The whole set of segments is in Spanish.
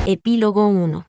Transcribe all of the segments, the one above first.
Epílogo 1.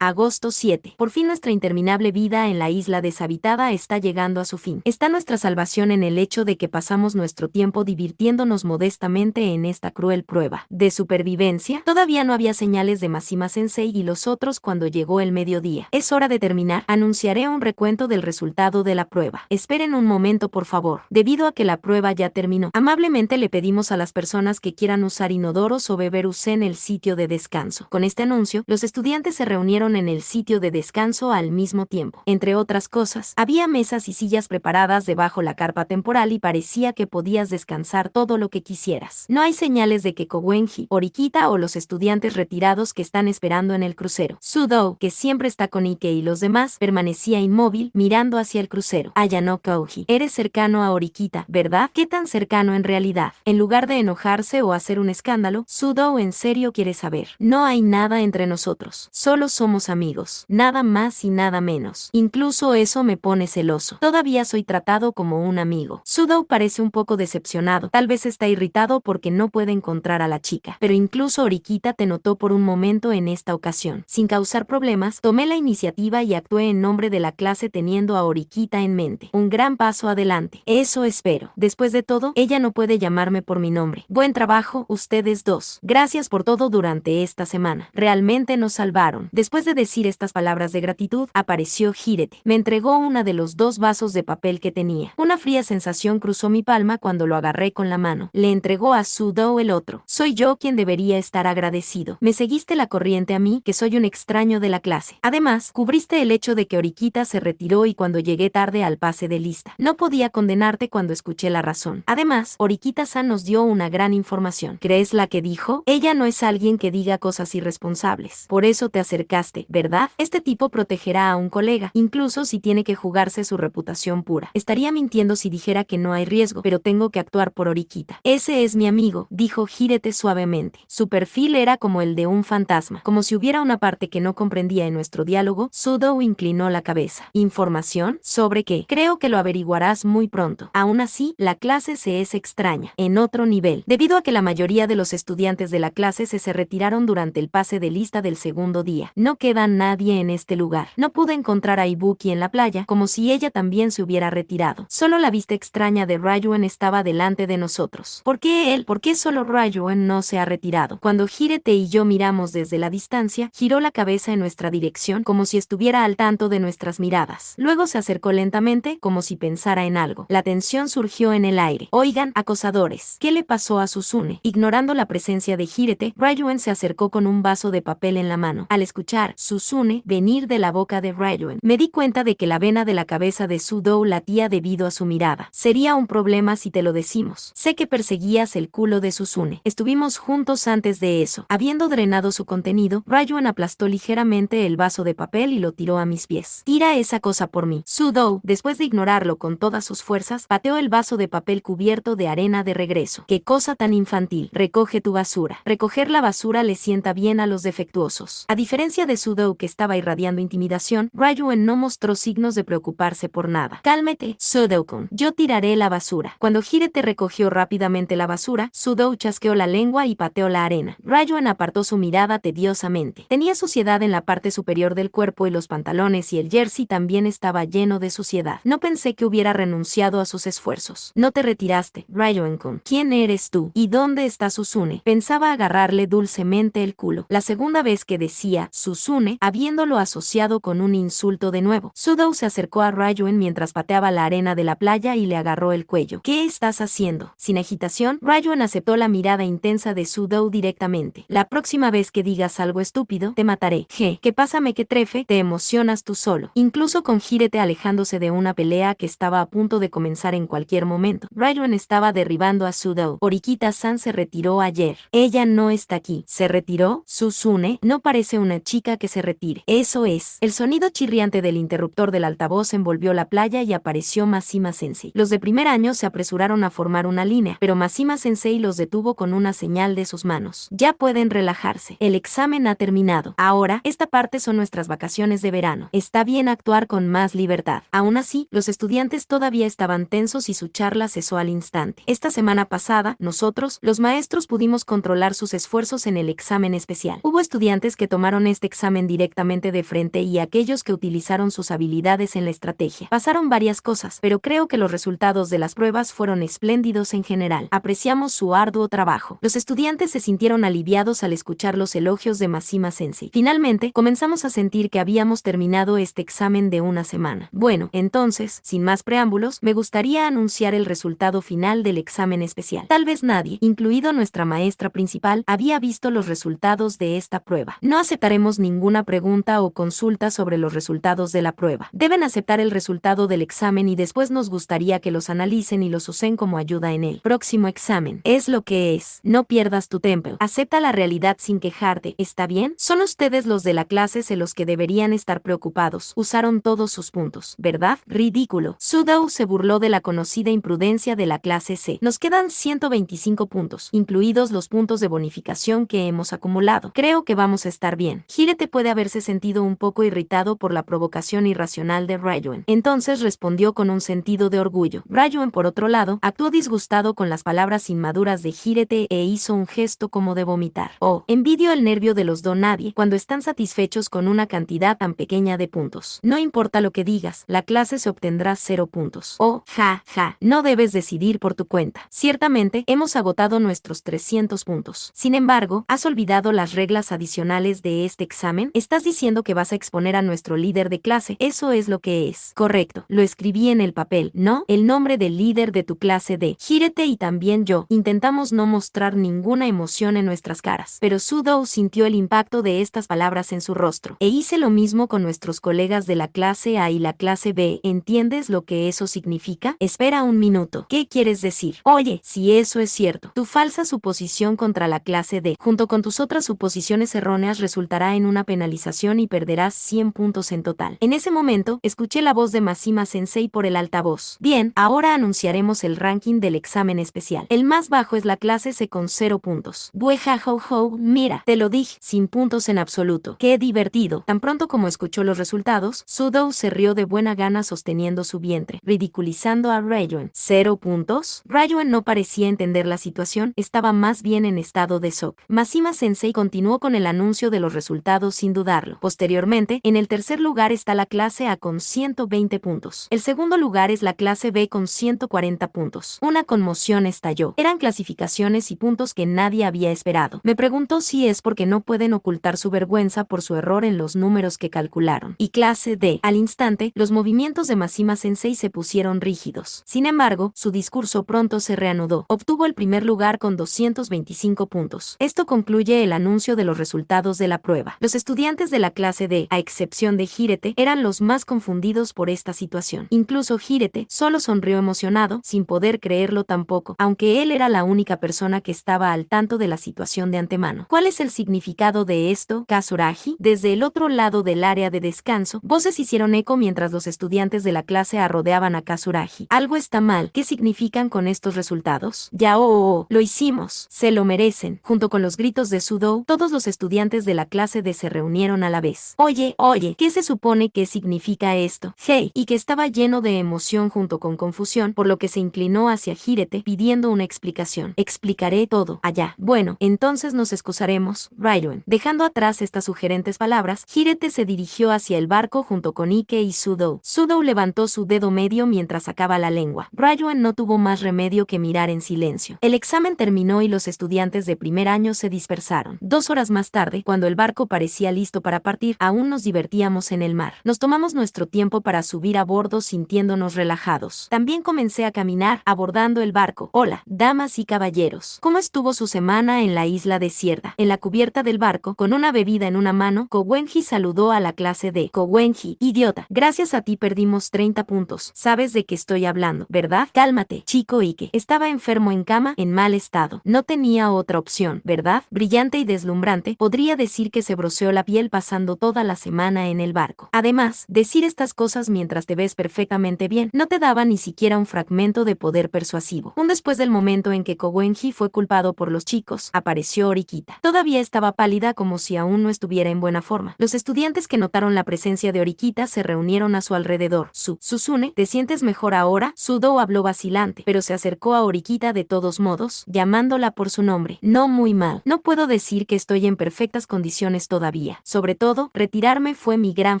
Agosto 7. Por fin nuestra interminable vida en la isla deshabitada está llegando a su fin. Está nuestra salvación en el hecho de que pasamos nuestro tiempo divirtiéndonos modestamente en esta cruel prueba de supervivencia. Todavía no había señales de Mashima Sensei y los otros cuando llegó el mediodía. Es hora de terminar. Anunciaré un recuento del resultado de la prueba. Esperen un momento, por favor. Debido a que la prueba ya terminó, amablemente le pedimos a las personas que quieran usar inodoros o beber usé en el sitio de descanso. Con este anuncio, los estudiantes se reunieron en el sitio de descanso al mismo tiempo. Entre otras cosas, había mesas y sillas preparadas debajo la carpa temporal y parecía que podías descansar todo lo que quisieras. No hay señales de que Kowenji, Horikita o los estudiantes retirados que están esperando en el crucero. Sudou, que siempre está con Ike y los demás, permanecía inmóvil, mirando hacia el crucero. Ayano Kouji, eres cercano a Horikita, ¿verdad? ¿Qué tan cercano en realidad? En lugar de enojarse o hacer un escándalo, Sudou en serio quiere saber. No hay nada entre nosotros. Solo somos amigos. Nada más y nada menos. Incluso eso me pone celoso. Todavía soy tratado como un amigo. Sudou parece un poco decepcionado. Tal vez está irritado porque no puede encontrar a la chica. Pero incluso Horikita te notó por un momento en esta ocasión. Sin causar problemas, tomé la iniciativa y actué en nombre de la clase teniendo a Horikita en mente. Un gran paso adelante. Eso espero. Después de todo, ella no puede llamarme por mi nombre. Buen trabajo, ustedes dos. Gracias por todo durante esta semana. Realmente nos salvaron. Después de decir estas palabras de gratitud, apareció Hirete. Me entregó una de los 2 vasos de papel que tenía. Una fría sensación cruzó mi palma cuando lo agarré con la mano. Le entregó a Sudou el otro. Soy yo quien debería estar agradecido. Me seguiste la corriente a mí, que soy un extraño de la clase. Además, cubriste el hecho de que Horikita se retiró y cuando llegué tarde al pase de lista. No podía condenarte cuando escuché la razón. Además, Horikita-san nos dio una gran información. ¿Crees la que dijo? Ella no es alguien que diga cosas irresponsables. Por eso te acercaste, ¿verdad? Este tipo protegerá a un colega, incluso si tiene que jugarse su reputación pura. Estaría mintiendo si dijera que no hay riesgo, pero tengo que actuar por Horikita. Ese es mi amigo, dijo Hirete suavemente. Su perfil era como el de un fantasma. Como si hubiera una parte que no comprendía en nuestro diálogo, Sudou inclinó la cabeza. ¿Información? ¿Sobre qué? Creo que lo averiguarás muy pronto. Aún así, la clase se es extraña, en otro nivel, debido a que la mayoría de los estudiantes de la clase se retiraron durante el pase de lista del segundo día. No queda nadie en este lugar. No pude encontrar a Ibuki en la playa, como si ella también se hubiera retirado. Solo la vista extraña de Ryuen estaba delante de nosotros. ¿Por qué él? ¿Por qué solo Ryuen no se ha retirado? Cuando Hirete y yo miramos desde la distancia, giró la cabeza en nuestra dirección como si estuviera al tanto de nuestras miradas. Luego se acercó lentamente, como si pensara en algo. La tensión surgió en el aire. Oigan, acosadores, ¿qué le pasó a Susune? Ignorando la presencia de Hirete, Ryuen se acercó con un vaso de papel en la mano. Al escuchar Susune venir de la boca de Ryuen, me di cuenta de que la vena de la cabeza de Sudou latía debido a su mirada. Sería un problema si te lo decimos. Sé que perseguías el culo de Susune. Estuvimos juntos antes de eso. Habiendo drenado su contenido, Ryuen aplastó ligeramente el vaso de papel y lo tiró a mis pies. Tira esa cosa por mí. Sudou, después de ignorarlo con todas sus fuerzas, pateó el vaso de papel cubierto de arena de regreso. ¡Qué cosa tan infantil! Recoge tu basura. Recoger la basura le sienta bien a los defectuosos. A diferencia de Sudou, que estaba irradiando intimidación, Ryuen no mostró signos de preocuparse por nada. Cálmate, Sudou-kun. Yo tiraré la basura. Cuando Hirete recogió rápidamente la basura, Sudou chasqueó la lengua y pateó la arena. Ryuen apartó su mirada tediosamente. Tenía suciedad en la parte superior del cuerpo y los pantalones y el jersey también estaba lleno de suciedad. No pensé que hubiera renunciado a sus esfuerzos. No te retiraste, Ryuen-kun. ¿Quién eres tú? ¿Y dónde está Susune? Pensaba agarrarle dulcemente el culo. La segunda vez que decía Susune, habiéndolo asociado con un insulto de nuevo. Sudou se acercó a Ryuen mientras pateaba la arena de la playa y le agarró el cuello. ¿Qué estás haciendo? Sin agitación, Ryuen aceptó la mirada intensa de Sudou directamente. La próxima vez que digas algo estúpido, te mataré. ¿Qué pasa mequetrefe? Te emocionas tú solo. Incluso con Hirete alejándose de una pelea que estaba a punto de comenzar en cualquier momento, Ryuen estaba derribando a Sudou. Horikita-san se retiró ayer. Ella no está aquí. ¿Se retiró? Susune no parece una chica que se retire. Eso es. El sonido chirriante del interruptor del altavoz envolvió la playa y apareció Mashima Sensei. Los de primer año se apresuraron a formar una línea, pero Mashima Sensei los detuvo con una señal de sus manos. Ya pueden relajarse. El examen ha terminado. Ahora, esta parte son nuestras vacaciones de verano. Está bien actuar con más libertad. Aún así, los estudiantes todavía estaban tensos y su charla cesó al instante. Esta semana pasada, nosotros, los maestros, pudimos controlar sus esfuerzos en el examen especial. Hubo estudiantes que tomaron este examen directamente de frente y aquellos que utilizaron sus habilidades en la estrategia. Pasaron varias cosas, pero creo que los resultados de las pruebas fueron espléndidos en general. Apreciamos su arduo trabajo. Los estudiantes se sintieron aliviados al escuchar los elogios de Mashima Sensei. Finalmente, comenzamos a sentir que habíamos terminado este examen de una semana. Bueno, entonces, sin más preámbulos, me gustaría anunciar el resultado final del examen especial. Tal vez nadie, incluido nuestra maestra principal, había visto los resultados de esta prueba. No aceptaremos ninguna pregunta o consulta sobre los resultados de la prueba. Deben aceptar el resultado del examen y después nos gustaría que los analicen y los usen como ayuda en el próximo examen. Es lo que es. No pierdas tu tiempo. Acepta la realidad sin quejarte. ¿Está bien? Son ustedes los de la clase los que deberían estar preocupados. Usaron todos sus puntos, ¿verdad? Ridículo. Sudou se burló de la conocida imprudencia de la clase C. Nos quedan 125 puntos, incluidos los puntos de bonificación que hemos acumulado. Creo que vamos a estar bien. Hirete puede haberse sentido un poco irritado por la provocación irracional de Ryuen. Entonces respondió con un sentido de orgullo. Ryuen, por otro lado, actuó disgustado con las palabras inmaduras de Hirete e hizo un gesto como de vomitar. Oh, envidio el nervio de los nadie cuando están satisfechos con una cantidad tan pequeña de puntos. No importa lo que digas, la clase se obtendrá 0 puntos. Oh, ja, ja, no debes decidir por tu cuenta. Ciertamente, hemos agotado nuestros 300 puntos. Sin embargo, ¿has olvidado las reglas adicionales de este examen? Estás diciendo que vas a exponer a nuestro líder de clase. Eso es lo que es. Correcto. Lo escribí en el papel, ¿no? El nombre del líder de tu clase de Hirete y también yo. Intentamos no mostrar ninguna emoción en nuestras caras, pero Sudou sintió el impacto de estas palabras en su rostro. E hice lo mismo con nuestros colegas de la clase A y la clase B. ¿Entiendes lo que eso significa? Espera un minuto. ¿Qué quieres decir? Oye, si eso es cierto, tu falsa suposición contra la clase D, junto con tus otras suposiciones erróneas, resultará en una penalización y perderás 100 puntos en total. En ese momento, escuché la voz de Mashima Sensei por el altavoz. Bien, ahora anunciaremos el ranking del examen especial. El más bajo es la clase C con 0 puntos. Bueja ho ho, mira, te lo dije, sin puntos en absoluto. ¡Qué divertido! Tan pronto como escuchó los resultados, Sudou se rió de buena gana sosteniendo su vientre, ridiculizando a Ryuen. ¿0 puntos? Ryuen no parecía entender la situación, estaba más bien en estado de shock. Mashima Sensei continuó con el anuncio de los resultados sin dudarlo. Posteriormente, en el tercer lugar está la clase A con 120 puntos. El segundo lugar es la clase B con 140 puntos. Una conmoción estalló. Eran clasificaciones y puntos que nadie había esperado. Me preguntó si es porque no pueden ocultar su vergüenza por su error en los números que calcularon. Y clase D. Al instante, los movimientos de Mashima Sensei se pusieron rígidos. Sin embargo, su discurso pronto se reanudó. Obtuvo el primer lugar con 225 puntos. Esto concluye el anuncio de los resultados de la prueba. Los estudiantes de la clase D, a excepción de Hirete, eran los más confundidos por esta situación. Incluso Hirete solo sonrió emocionado, sin poder creerlo tampoco, aunque él era la única persona que estaba al tanto de la situación de antemano. ¿Cuál es el significado de esto, Kazuragi? Desde el otro lado del área de descanso, voces hicieron eco mientras los estudiantes de la clase A rodeaban a Kazuragi. Algo está mal. ¿Qué significan con estos resultados? Ya lo hicimos. Se lo merecen. Junto con los gritos de Sudou, todos los estudiantes de la clase D se reunieron a la vez. Oye, ¿qué se supone que significa esto? Hey, y que estaba lleno de emoción junto con confusión, por lo que se inclinó hacia Hirete pidiendo una explicación. Explicaré todo, allá. Bueno, entonces nos excusaremos, Ryuen. Dejando atrás estas sugerentes palabras, Hirete se dirigió hacia el barco junto con Ike y Sudou. Sudou levantó su dedo medio mientras sacaba la lengua. Ryuen no tuvo más remedio que mirar en silencio. El examen terminó y los estudiantes de primer año se dispersaron. 2 horas más tarde, cuando el barco parecía listo para partir, aún nos divertíamos en el mar. Nos tomamos nuestro tiempo para subir a bordo sintiéndonos relajados. También comencé a caminar, abordando el barco. Hola, damas y caballeros. ¿Cómo estuvo su semana en la isla desierta? En la cubierta del barco, con una bebida en una mano, Kowenji saludó a la clase D. Kowenji, idiota. Gracias a ti perdimos 30 puntos. Sabes de qué estoy hablando, ¿verdad? Cálmate, chico Ike. Estaba enfermo en cama, en mal estado. No tenía otra opción, ¿verdad? Brillante y deslumbrante, podría decir que se broceó floreceó la piel pasando toda la semana en el barco. Además, decir estas cosas mientras te ves perfectamente bien no te daba ni siquiera un fragmento de poder persuasivo. Después del momento en que Kowenji fue culpado por los chicos, apareció Orikita. Todavía estaba pálida como si aún no estuviera en buena forma. Los estudiantes que notaron la presencia de Orikita se reunieron a su alrededor. Susune, ¿te sientes mejor ahora? Sudo habló vacilante, pero se acercó a Orikita de todos modos, llamándola por su nombre. No muy mal. No puedo decir que estoy en perfectas condiciones todavía. Sobre todo, retirarme fue mi gran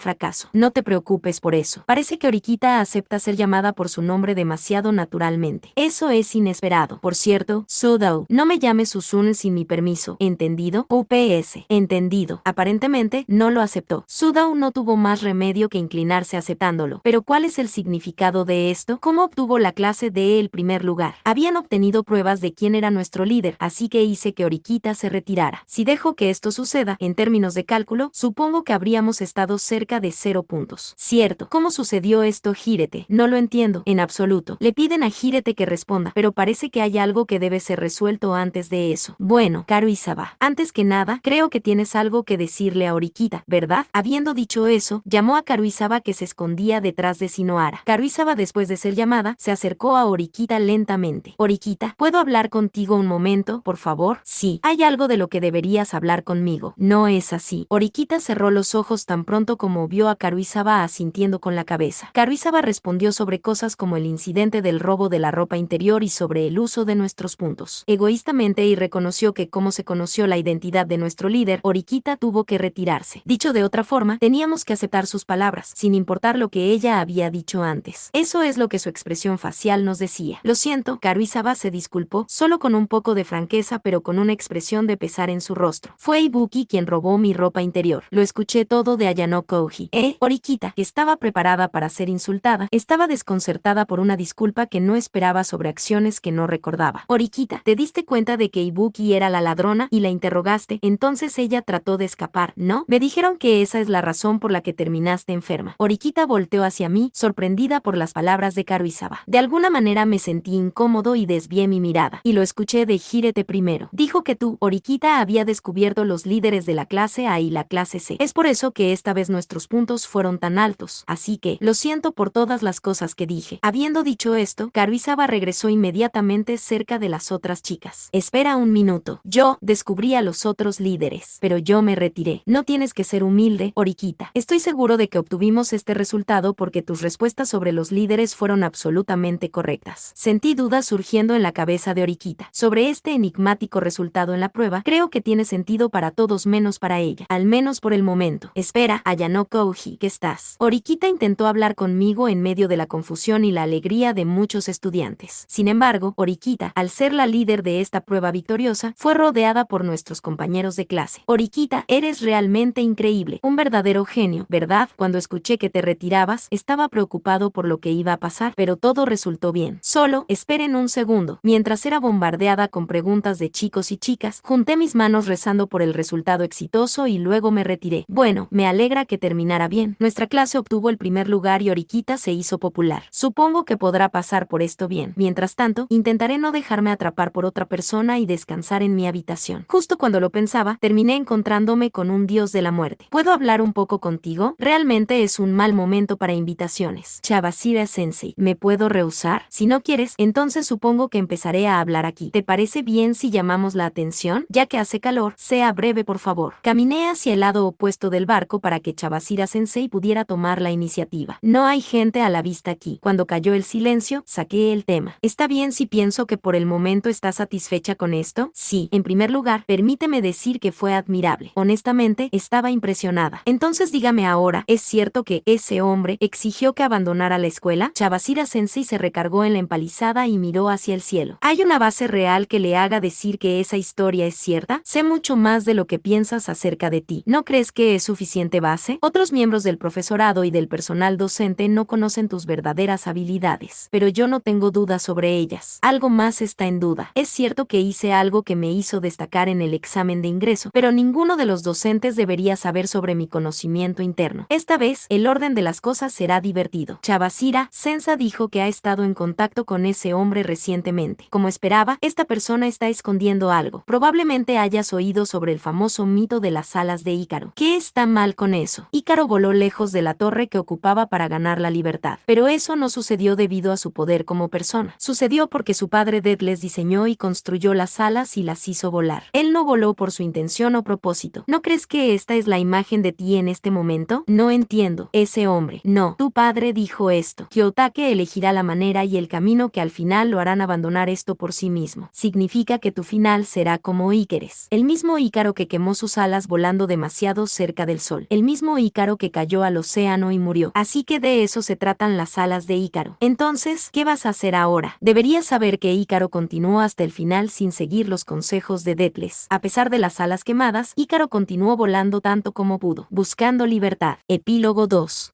fracaso. No te preocupes por eso. Parece que Orikita acepta ser llamada por su nombre demasiado naturalmente. Eso es inesperado. Por cierto, Sudo, no me llames Susune sin mi permiso. ¿Entendido? UPS. Entendido. Aparentemente, no lo aceptó. Sudo no tuvo más remedio que inclinarse aceptándolo. Pero ¿cuál es el significado de esto? ¿Cómo obtuvo la clase de el primer lugar? Habían obtenido pruebas de quién era nuestro líder, así que hice que Orikita se retirara. Si dejo que esto suceda, en términos de cálculo, supongo que habríamos estado cerca de 0 puntos. Cierto. ¿Cómo sucedió esto, Hirete? No lo entiendo, en absoluto. Le piden a Hirete que responda, pero parece que hay algo que debe ser resuelto antes de eso. Bueno, Karuizawa, antes que nada, creo que tienes algo que decirle a Orikita, ¿verdad? Habiendo dicho eso, llamó a Karuizawa que se escondía detrás de Shinohara. Karuizawa, después de ser llamada, se acercó a Orikita lentamente. Orikita, ¿puedo hablar contigo un momento, por favor? Sí, hay algo de lo que deberías hablar conmigo. No es así. Orikita cerró los ojos tan pronto como vio a Karuizawa asintiendo con la cabeza. Karuizawa respondió sobre cosas como el incidente del robo de la ropa interior y sobre el uso de nuestros puntos. Egoístamente, y reconoció que como se conoció la identidad de nuestro líder, Orikita tuvo que retirarse. Dicho de otra forma, teníamos que aceptar sus palabras, sin importar lo que ella había dicho antes. Eso es lo que su expresión facial nos decía. Lo siento, Karuizawa se disculpó, solo con un poco de franqueza pero con una expresión de pesar en su rostro. Fue Ibuki quien robó mi ropa interior. Lo escuché todo de Ayano Kouji. Orikita, que estaba preparada para ser insultada, estaba desconcertada por una disculpa que no esperaba sobre acciones que no recordaba. Orikita, ¿te diste cuenta de que Ibuki era la ladrona y la interrogaste? Entonces ella trató de escapar, ¿no? Me dijeron que esa es la razón por la que terminaste enferma. Orikita volteó hacia mí, sorprendida por las palabras de Karuizawa. De alguna manera me sentí incómodo y desvié mi mirada, y lo escuché de Hirete primero. Dijo que tú, Orikita, había descubierto los líderes de la clase A y la clase C. Es por eso que esta vez nuestros puntos fueron tan altos, así que, lo siento por todas las cosas que dije. Habiendo dicho esto, Karuizawa regresó inmediatamente cerca de las otras chicas. Espera un minuto. Yo descubrí a los otros líderes, pero yo me retiré. No tienes que ser humilde, Orikita. Estoy seguro de que obtuvimos este resultado porque tus respuestas sobre los líderes fueron absolutamente correctas. Sentí dudas surgiendo en la cabeza de Orikita. Sobre este enigmático resultado en la prueba, creo que tiene sentido para todos menos para ella, al menos por el momento. Espera, Ayano Kouji, ¿qué estás? Orikita intentó hablar conmigo en medio de la confusión y la alegría de muchos estudiantes. Sin embargo, Orikita, al ser la líder de esta prueba victoriosa, fue rodeada por nuestros compañeros de clase. Orikita, eres realmente increíble, un verdadero genio, ¿verdad? Cuando escuché que te retirabas, estaba preocupado por lo que iba a pasar, pero todo resultó bien. Solo, esperen un segundo. Mientras era bombardeada con preguntas de chicos y chicas, junté mis manos rezando por el resultado exitoso y luego me retiré. Bueno, me alegra que terminara bien. Nuestra clase obtuvo el primer lugar y Orikita se hizo popular. Supongo que podrá pasar por esto bien. Mientras tanto, intentaré no dejarme atrapar por otra persona y descansar en mi habitación. Justo cuando lo pensaba, terminé encontrándome con un dios de la muerte. ¿Puedo hablar un poco contigo? Realmente es un mal momento para invitaciones. Chabashira Sensei, ¿me puedo rehusar? Si no quieres, entonces supongo que empezaré a hablar aquí. ¿Te parece bien si llamamos la atención? Ya que hace calor, sea breve por favor. Caminé hacia el lado opuesto del barco para que Chabashira Sensei pudiera tomar la iniciativa. No hay gente a la vista aquí. Cuando cayó el silencio, saqué el tema. ¿Está bien si pienso que por el momento estás satisfecha con esto? Sí. En primer lugar, permíteme decir que fue admirable. Honestamente, estaba impresionada. Entonces dígame ahora, ¿es cierto que ese hombre exigió que abandonara la escuela? Chabashira Sensei se recargó en la empalizada y miró hacia el cielo. ¿Hay una base real que le haga decir que esa historia es cierta? Sé mucho más de lo que piensas acerca de ti. ¿No crees que es suficiente base? Otros miembros del profesorado y del personal docente no conocen tus verdaderas habilidades, pero yo no tengo dudas sobre ellas. Algo más está en duda. Es cierto que hice algo que me hizo destacar en el examen de ingreso, pero ninguno de los docentes debería saber sobre mi conocimiento interno. Esta vez, el orden de las cosas será divertido. Chabashira Sensei dijo que ha estado en contacto con ese hombre recientemente. Como esperaba, esta persona está escondiendo algo. Probablemente hayas oído sobre el famoso mito de las alas de Ícaro. ¿Qué está mal con eso? Ícaro voló lejos de la torre que ocupaba para ganar la libertad. Pero eso no sucedió debido a su poder como persona. Sucedió porque su padre Deathless diseñó y construyó las alas y las hizo volar. Él no voló por su intención o propósito. ¿No crees que esta es la imagen de ti en este momento? No entiendo. Ese hombre. No, tu padre dijo esto. Hyotake elegirá la manera y el camino que al final lo harán abandonar esto por sí mismo. Significa que tu final será como Ícares. El mismo Ícaro que quemó sus alas volando demasiado cerca del sol. El mismo Ícaro que cayó al océano y murió. Así que de eso se tratan las alas de Ícaro. Entonces, ¿qué vas a hacer ahora? Deberías saber que Ícaro continuó hasta el final sin seguir los consejos de Deathless. A pesar de las alas quemadas, Ícaro continuó volando tanto como pudo, buscando libertad. Epílogo 2.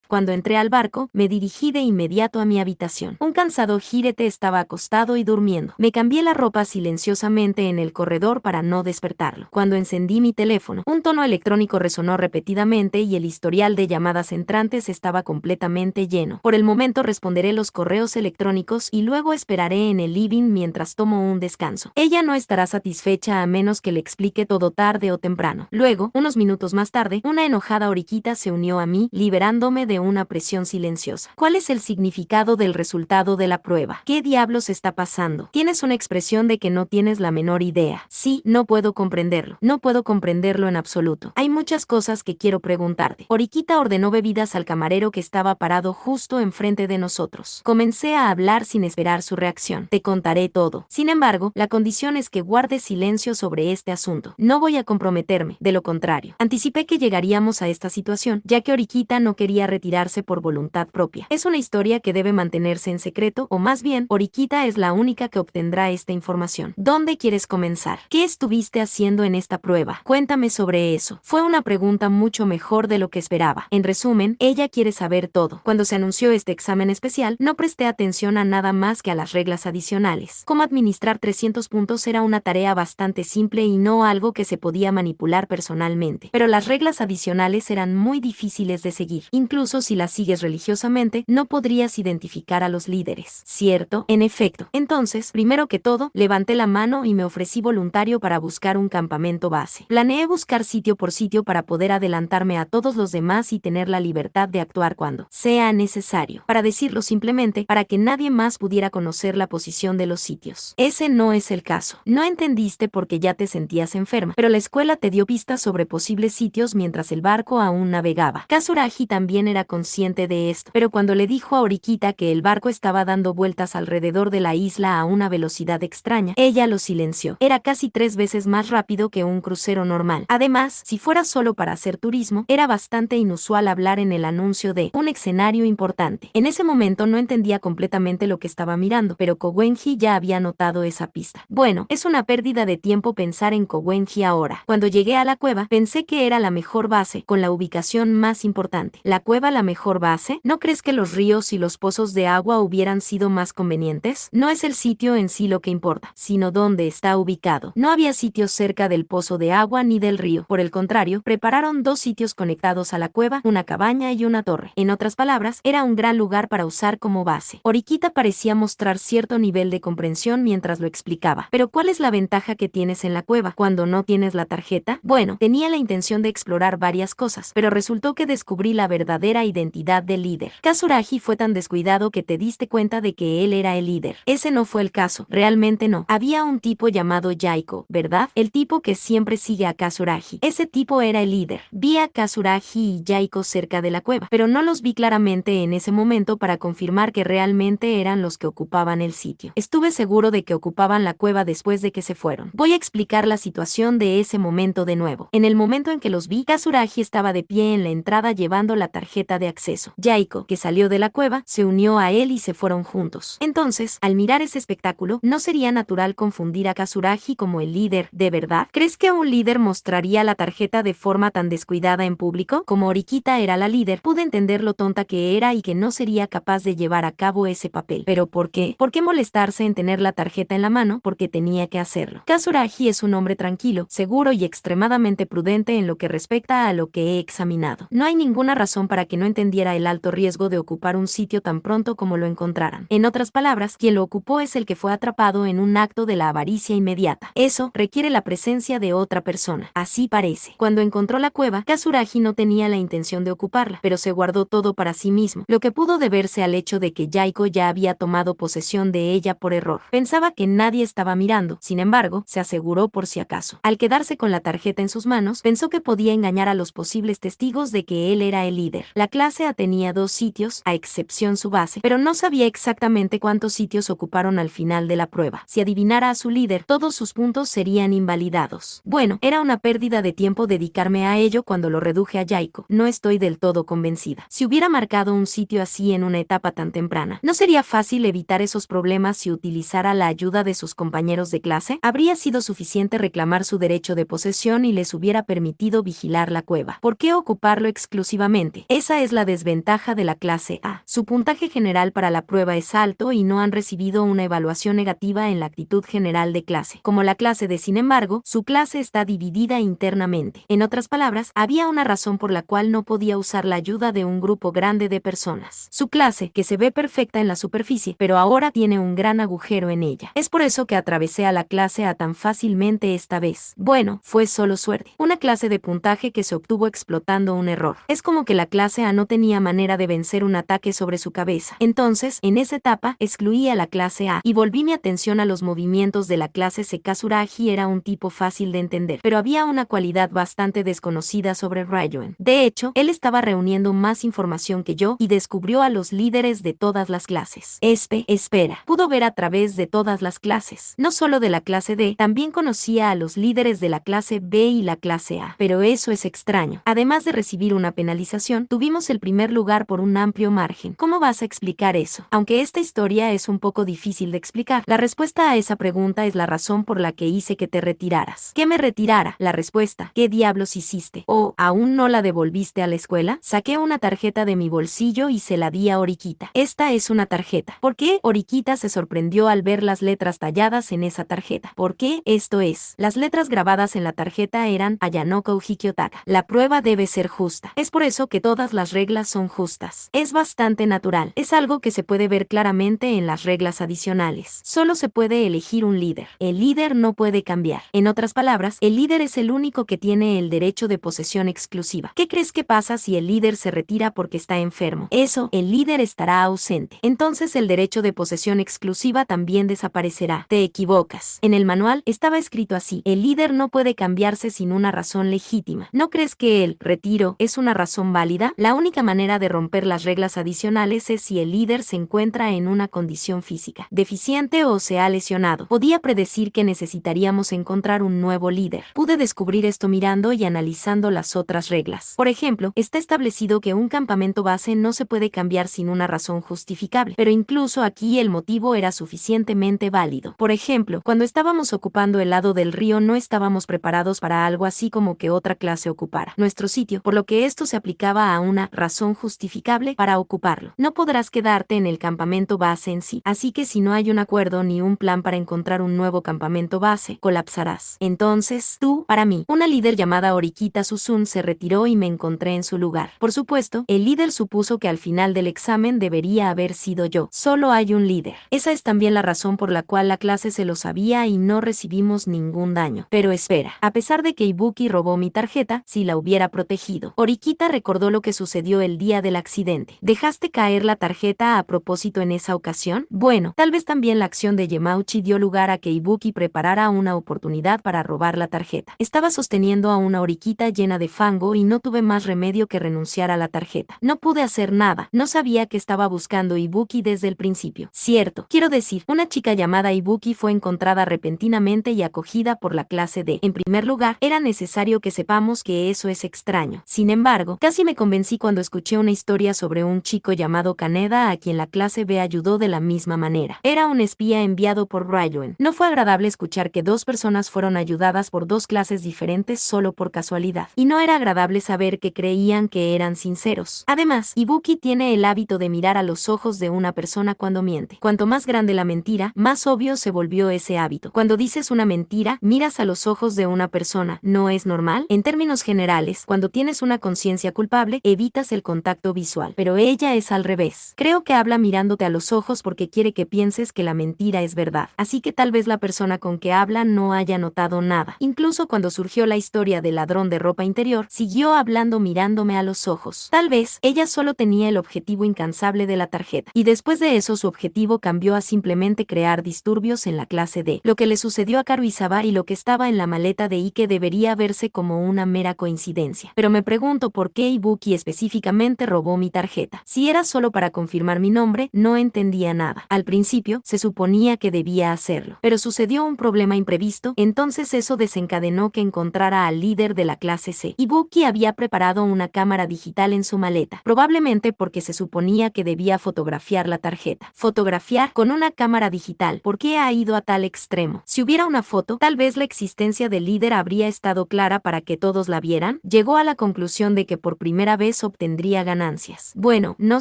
Cuando entré al barco, me dirigí de inmediato a mi habitación. Un cansado Jirete estaba acostado y durmiendo. Me cambié la ropa silenciosamente en el corredor para no despertarlo. Cuando encendí mi teléfono, un tono electrónico resonó repetidamente y el historial de llamadas entrantes estaba completamente lleno. Por el momento responderé los correos electrónicos y luego esperaré en el living mientras tomo un descanso. Ella no estará satisfecha a menos que le explique todo tarde o temprano. Luego, unos minutos más tarde, una enojada Oriquita se unió a mí, liberándome de una presión silenciosa. ¿Cuál es el significado del resultado de la prueba? ¿Qué diablos está pasando? Tienes una expresión de que no tienes la menor idea. Sí, no puedo comprenderlo. No puedo comprenderlo en absoluto. Hay muchas cosas que quiero preguntarte. Oriquita ordenó bebidas al camarero que estaba parado justo enfrente de nosotros. Comencé a hablar sin esperar su reacción. Te contaré todo. Sin embargo, la condición es que guardes silencio sobre este asunto. No voy a comprometerme, de lo contrario. Anticipé que llegaríamos a esta situación, ya que Oriquita no quería retirarse por voluntad propia. Es una historia que debe mantenerse en secreto, o más bien, Oriquita es la única que obtendrá esta información. ¿Dónde quieres comenzar? ¿Qué estuviste haciendo en esta prueba? Cuéntame sobre eso. Fue una pregunta mucho mejor de lo que esperaba. En resumen, ella quiere saber todo. Cuando se anunció este examen especial, no presté atención a nada más que a las reglas adicionales. Cómo administrar 300 puntos era una tarea bastante simple y no algo que se podía manipular personalmente. Pero las reglas adicionales eran muy difíciles de seguir. Incluso si las sigues religiosamente, no podrías identificar a los líderes. ¿Cierto? En efecto. Entonces, primero que todo, levanté la mano y me ofrecí voluntario para buscar un campamento base. Planeé buscar sitio por sitio para poder adelantarme a todos los demás y tener la libertad de actuar cuando sea necesario. Para decirlo simplemente, para que nadie más pudiera conocer la posición de los sitios. Ese no es el caso. No entendiste porque ya te sentías enferma, pero la escuela te dio pistas sobre posibles sitios mientras el barco aún navegaba. Kazuragi también era consciente de esto, pero cuando le dijo a Oriquita que el barco estaba dando vueltas alrededor de la isla a una velocidad extraña, ella lo silenció. Era casi 3 veces más rápido que un crucero normal. Además, si fuera solo para hacer turismo, era bastante inusual hablar en el anuncio de un escenario importante. En ese momento no entendía completamente lo que estaba mirando, pero Kowenji ya había notado esa pista. Bueno, es una pérdida de tiempo pensar en Kowenji ahora. Cuando llegué a la cueva, pensé que era la mejor base, con la ubicación más importante. ¿La cueva la mejor base? ¿No crees que los ríos y los pozos de agua hubieran sido más convenientes? No es el sitio en sí lo que importa, sino dónde está ubicado. No había sitios cerca del pozo de agua ni del río. Por el contrario, prepararon 2 sitios conectados a la cueva, una cabaña y una torre. En otras palabras, era un gran lugar para usar como base. Oriquita parecía mostrar cierto nivel de comprensión mientras lo explicaba. Pero ¿cuál es la ventaja que tienes en la cueva cuando no tienes la tarjeta? Bueno, tenía la intención de explorar varias cosas, pero resultó que descubrí la verdadera identidad del líder. Kazuragi fue tan descuidado que te diste cuenta de que él era el líder. Ese no fue el caso, realmente no. Había un tipo llamado Yaiko, ¿verdad? El tipo que siempre sigue a Kazuragi. Ese tipo era el líder. Vi a Kazuragi y Yaiko cerca de la cueva, pero no los vi claramente en ese momento para confirmar que realmente eran los que ocupaban el sitio. Estuve seguro de que ocupaban la cueva después de que se fueron. Voy a explicar la situación de ese momento de nuevo. En el momento en que los vi, Kazuragi estaba de pie en la entrada llevando la tarjeta de acceso. Yaiko, que salió de la cueva, se unió a él y se fueron juntos. Entonces, al mirar ese espectáculo, ¿no sería natural confundir a Kazuragi como el líder de verdad? ¿Crees que un líder mostraría la tarjeta de forma tan descuidada en público? Como Oriquita era la líder, pude entender lo tonta que era y que no sería capaz de llevar a cabo ese papel. ¿Pero por qué? ¿Por qué molestarse en tener la tarjeta en la mano? Porque tenía que hacerlo. Kazuragi es un hombre tranquilo, seguro y extremadamente prudente en lo que respecta a lo que he examinado. No hay ninguna razón para que no no entendiera el alto riesgo de ocupar un sitio tan pronto como lo encontraran. En otras palabras, quien lo ocupó es el que fue atrapado en un acto de la avaricia inmediata. Eso requiere la presencia de otra persona. Así parece. Cuando encontró la cueva, Kazuragi no tenía la intención de ocuparla, pero se guardó todo para sí mismo, lo que pudo deberse al hecho de que Yaiko ya había tomado posesión de ella por error. Pensaba que nadie estaba mirando, sin embargo, se aseguró por si acaso. Al quedarse con la tarjeta en sus manos, pensó que podía engañar a los posibles testigos de que él era el líder. La clase A tenía 2 sitios, a excepción su base, pero no sabía exactamente cuántos sitios ocuparon al final de la prueba. Si adivinara a su líder, todos sus puntos serían invalidados. Bueno, era una pérdida de tiempo dedicarme a ello cuando lo reduje a Yaiko. No estoy del todo convencida. Si hubiera marcado un sitio así en una etapa tan temprana, ¿no sería fácil evitar esos problemas si utilizara la ayuda de sus compañeros de clase? Habría sido suficiente reclamar su derecho de posesión y les hubiera permitido vigilar la cueva. ¿Por qué ocuparlo exclusivamente? Esa es la desventaja de la clase A. Su puntaje general para la prueba es alto y no han recibido una evaluación negativa en la actitud general de clase. Como la clase D, sin embargo, su clase está dividida internamente. En otras palabras, había una razón por la cual no podía usar la ayuda de un grupo grande de personas. Su clase, que se ve perfecta en la superficie, pero ahora tiene un gran agujero en ella. Es por eso que atravesé a la clase A tan fácilmente esta vez. Bueno, fue solo suerte. Una clase de puntaje que se obtuvo explotando un error. Es como que la clase A no tenía manera de vencer un ataque sobre su cabeza. Entonces, en esa etapa, excluí a la clase A y volví mi atención a los movimientos de la clase C. Kazuragi era un tipo fácil de entender, pero había una cualidad bastante desconocida sobre Ryuen. De hecho, él estaba reuniendo más información que yo y descubrió a los líderes de todas las clases. Espera, pudo ver a través de todas las clases. No solo de la clase D, también conocía a los líderes de la clase B y la clase A. Pero eso es extraño. Además de recibir una penalización, tuvimos el primer lugar por un amplio margen. ¿Cómo vas a explicar eso? Aunque esta historia es un poco difícil de explicar, la respuesta a esa pregunta es la razón por la que hice que te retiraras. ¿Qué me retirara? La respuesta: ¿qué diablos hiciste? ¿O aún no la devolviste a la escuela? Saqué una tarjeta de mi bolsillo y se la di a Orikita. Esta es una tarjeta. ¿Por qué? Orikita se sorprendió al ver las letras talladas en esa tarjeta. ¿Por qué? Esto es, las letras grabadas en la tarjeta eran Ayanoko Ujikyotaka. La prueba debe ser justa. Es por eso que todas las reglas son justas. Es bastante natural. Es algo que se puede ver claramente en las reglas adicionales. Solo se puede elegir un líder. El líder no puede cambiar. En otras palabras, el líder es el único que tiene el derecho de posesión exclusiva. ¿Qué crees que pasa si el líder se retira porque está enfermo? Eso, el líder estará ausente. Entonces el derecho de posesión exclusiva también desaparecerá. Te equivocas. En el manual estaba escrito así: el líder no puede cambiarse sin una razón legítima. ¿No crees que el retiro es una razón válida? La única manera de romper las reglas adicionales es si el líder se encuentra en una condición física deficiente o se ha lesionado. Podía predecir que necesitaríamos encontrar un nuevo líder. Pude descubrir esto mirando y analizando las otras reglas. Por ejemplo, está establecido que un campamento base no se puede cambiar sin una razón justificable, pero incluso aquí el motivo era suficientemente válido. Por ejemplo, cuando estábamos ocupando el lado del río no estábamos preparados para algo así como que otra clase ocupara nuestro sitio, por lo que esto se aplicaba a una razón justificable para ocuparlo. No podrás quedarte en el campamento base en sí, así que si no hay un acuerdo ni un plan para encontrar un nuevo campamento base, colapsarás. Entonces, tú, para mí, una líder llamada Orikita Suzun se retiró y me encontré en su lugar. Por supuesto, el líder supuso que al final del examen debería haber sido yo. Solo hay un líder. Esa es también la razón por la cual la clase se lo sabía y no recibimos ningún daño. Pero espera, a pesar de que Ibuki robó mi tarjeta, si la hubiera protegido. Orikita recordó lo que sucedió el día del accidente. ¿Dejaste caer la tarjeta a propósito en esa ocasión? Bueno, tal vez también la acción de Yamauchi dio lugar a que Ibuki preparara una oportunidad para robar la tarjeta. Estaba sosteniendo a una Orikita llena de fango y no tuve más remedio que renunciar a la tarjeta. No pude hacer nada. No sabía que estaba buscando Ibuki desde el principio. Cierto, quiero decir, una chica llamada Ibuki fue encontrada repentinamente y acogida por la clase D. En primer lugar, era necesario que sepamos que eso es extraño. Sin embargo, casi me convencí cuando escuché una historia sobre un chico llamado Kaneda a quien la clase B ayudó de la misma manera. Era un espía enviado por Ryuen. No fue agradable escuchar que 2 personas fueron ayudadas por 2 clases diferentes solo por casualidad. Y no era agradable saber que creían que eran sinceros. Además, Ibuki tiene el hábito de mirar a los ojos de una persona cuando miente. Cuanto más grande la mentira, más obvio se volvió ese hábito. Cuando dices una mentira, miras a los ojos de una persona. ¿No es normal? En términos generales, cuando tienes una conciencia culpable, evitas evitas el contacto visual. Pero ella es al revés. Creo que habla mirándote a los ojos porque quiere que pienses que la mentira es verdad. Así que tal vez la persona con que habla no haya notado nada. Incluso cuando surgió la historia del ladrón de ropa interior, siguió hablando mirándome a los ojos. Tal vez ella solo tenía el objetivo incansable de la tarjeta. Y después de eso su objetivo cambió a simplemente crear disturbios en la clase D. Lo que le sucedió a Karuizawa y lo que estaba en la maleta de Ike debería verse como una mera coincidencia. Pero me pregunto por qué Ibuki específicamente robó mi tarjeta. Si era solo para confirmar mi nombre, no entendía nada. Al principio, se suponía que debía hacerlo. Pero sucedió un problema imprevisto, entonces eso desencadenó que encontrara al líder de la clase C. Ibuki había preparado una cámara digital en su maleta, probablemente porque se suponía que debía fotografiar la tarjeta. Fotografiar con una cámara digital. ¿Por qué ha ido a tal extremo? Si hubiera una foto, tal vez la existencia del líder habría estado clara para que todos la vieran. Llegó a la conclusión de que por primera vez obtendría ganancias. Bueno, no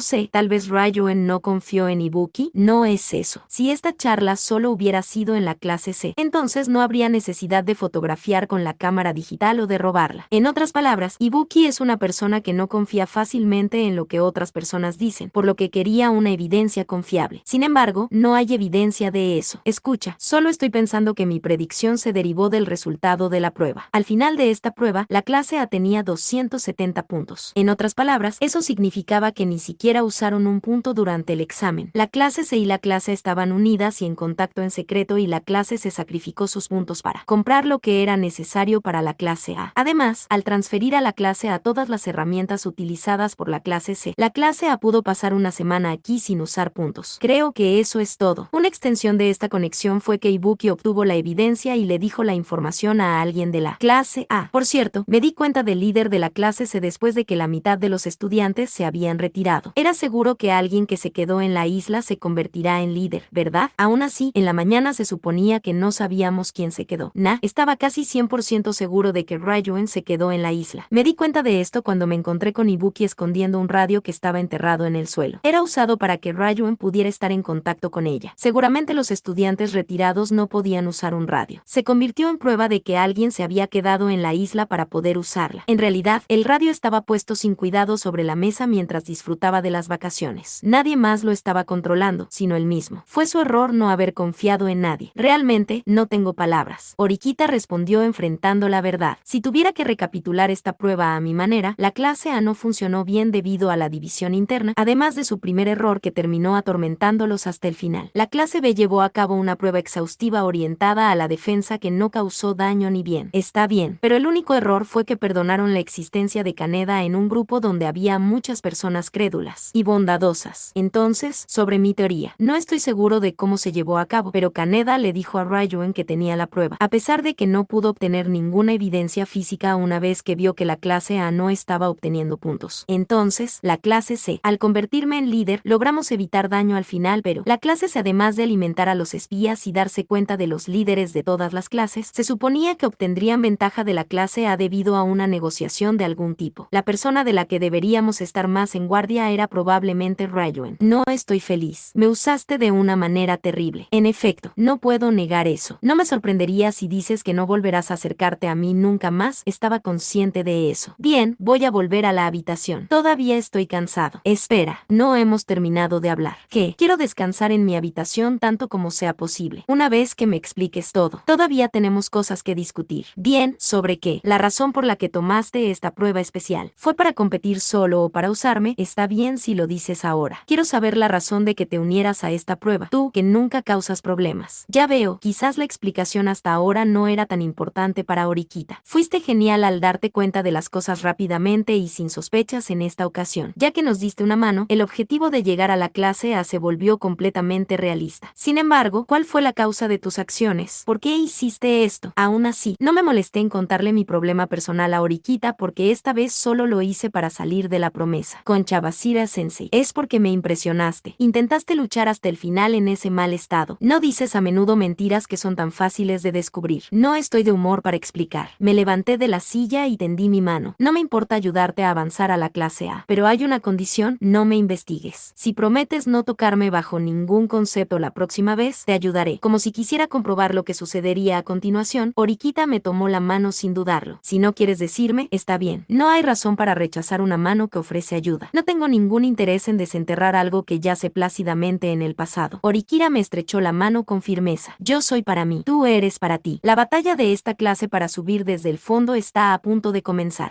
sé, tal vez Ryuen no confió en Ibuki. No es eso. Si esta charla solo hubiera sido en la clase C, entonces no habría necesidad de fotografiar con la cámara digital o de robarla. En otras palabras, Ibuki es una persona que no confía fácilmente en lo que otras personas dicen, por lo que quería una evidencia confiable. Sin embargo, no hay evidencia de eso. Escucha, solo estoy pensando que mi predicción se derivó del resultado de la prueba. Al final de esta prueba, la clase A tenía 270 puntos. En otras palabras, eso significaba que ni siquiera usaron un punto durante el examen. La clase C y la clase estaban unidas y en contacto en secreto y la clase C sacrificó sus puntos para comprar lo que era necesario para la clase A. Además, al transferir a la clase A todas las herramientas utilizadas por la clase C, la clase A pudo pasar una semana aquí sin usar puntos. Creo que eso es todo. Una extensión de esta conexión fue que Ibuki obtuvo la evidencia y le dijo la información a alguien de la clase A. Por cierto, me di cuenta del líder de la clase C después de que la mitad de los estudiantes se habían retirado. Era seguro que alguien que se quedó en la isla se convertirá en líder, ¿verdad? Aún así, en la mañana se suponía que no sabíamos quién se quedó. Estaba casi 100% seguro de que Ryuen se quedó en la isla. Me di cuenta de esto cuando me encontré con Ibuki escondiendo un radio que estaba enterrado en el suelo. Era usado para que Ryuen pudiera estar en contacto con ella. Seguramente los estudiantes retirados no podían usar un radio. Se convirtió en prueba de que alguien se había quedado en la isla para poder usarla. En realidad, el radio estaba puesto sin cuidado sobre la mesa mientras disfrutaba de las vacaciones. Nadie más lo estaba controlando, sino él mismo. Fue su error no haber confiado en nadie. Realmente, no tengo palabras. Horikita respondió enfrentando la verdad. Si tuviera que recapitular esta prueba a mi manera, la clase A no funcionó bien debido a la división interna, además de su primer error que terminó atormentándolos hasta el final. La clase B llevó a cabo una prueba exhaustiva orientada a la defensa que no causó daño ni bien. Está bien, pero el único error fue que perdonaron la existencia de Kaneda en un grupo donde había muchas personas crédulas y bondadosas. Entonces, sobre mi teoría, no estoy seguro de cómo se llevó a cabo, pero Kaneda le dijo a Ryuen que tenía la prueba, a pesar de que no pudo obtener ninguna evidencia física una vez que vio que la clase A no estaba obteniendo puntos. Entonces, la clase C, al convertirme en líder, logramos evitar daño al final, pero la clase C, además de alimentar a los espías y darse cuenta de los líderes de todas las clases, se suponía que obtendrían ventaja de la clase A debido a una negociación de algún tipo. La persona de la que deberíamos estar más en guardia era probablemente Ryuen. No estoy feliz. Me usaste de una manera terrible. En efecto, no puedo negar eso. No me sorprendería si dices que no volverás a acercarte a mí nunca más. Estaba consciente de eso. Bien, voy a volver a la habitación. Todavía estoy cansado. Espera, no hemos terminado de hablar. ¿Qué? Quiero descansar en mi habitación tanto como sea posible. Una vez que me expliques todo. Todavía tenemos cosas que discutir. Bien, ¿sobre qué? La razón por la que tomaste esta prueba especial. ¿Fue para competir solo o para usarme? Está bien si lo dices ahora. Quiero saber la razón de que te unieras a esta prueba. Tú, que nunca causas problemas. Ya veo, quizás la explicación hasta ahora no era tan importante para Horikita. Fuiste genial al darte cuenta de las cosas rápidamente y sin sospechas en esta ocasión. Ya que nos diste una mano, el objetivo de llegar a la clase A se volvió completamente realista. Sin embargo, ¿cuál fue la causa de tus acciones? ¿Por qué hiciste esto? Aún así, no me molesté en contarle mi problema personal a Horikita porque esta vez solo lo hice para salir de la promesa. Con Chabashira Sensei. Es porque me impresionaste. Intentaste luchar hasta el final en ese mal estado. No dices a menudo mentiras que son tan fáciles de descubrir. No estoy de humor para explicar. Me levanté de la silla y tendí mi mano. No me importa ayudarte a avanzar a la clase A, pero hay una condición: no me investigues. Si prometes no tocarme bajo ningún concepto la próxima vez, te ayudaré. Como si quisiera comprobar lo que sucedería a continuación, Horikita me tomó la mano sin dudarlo. Si no quieres decirme, está bien. No hay razón para rechazar abrazar una mano que ofrece ayuda. No tengo ningún interés en desenterrar algo que yace plácidamente en el pasado. Orikira me estrechó la mano con firmeza. Yo soy para mí, tú eres para ti. La batalla de esta clase para subir desde el fondo está a punto de comenzar.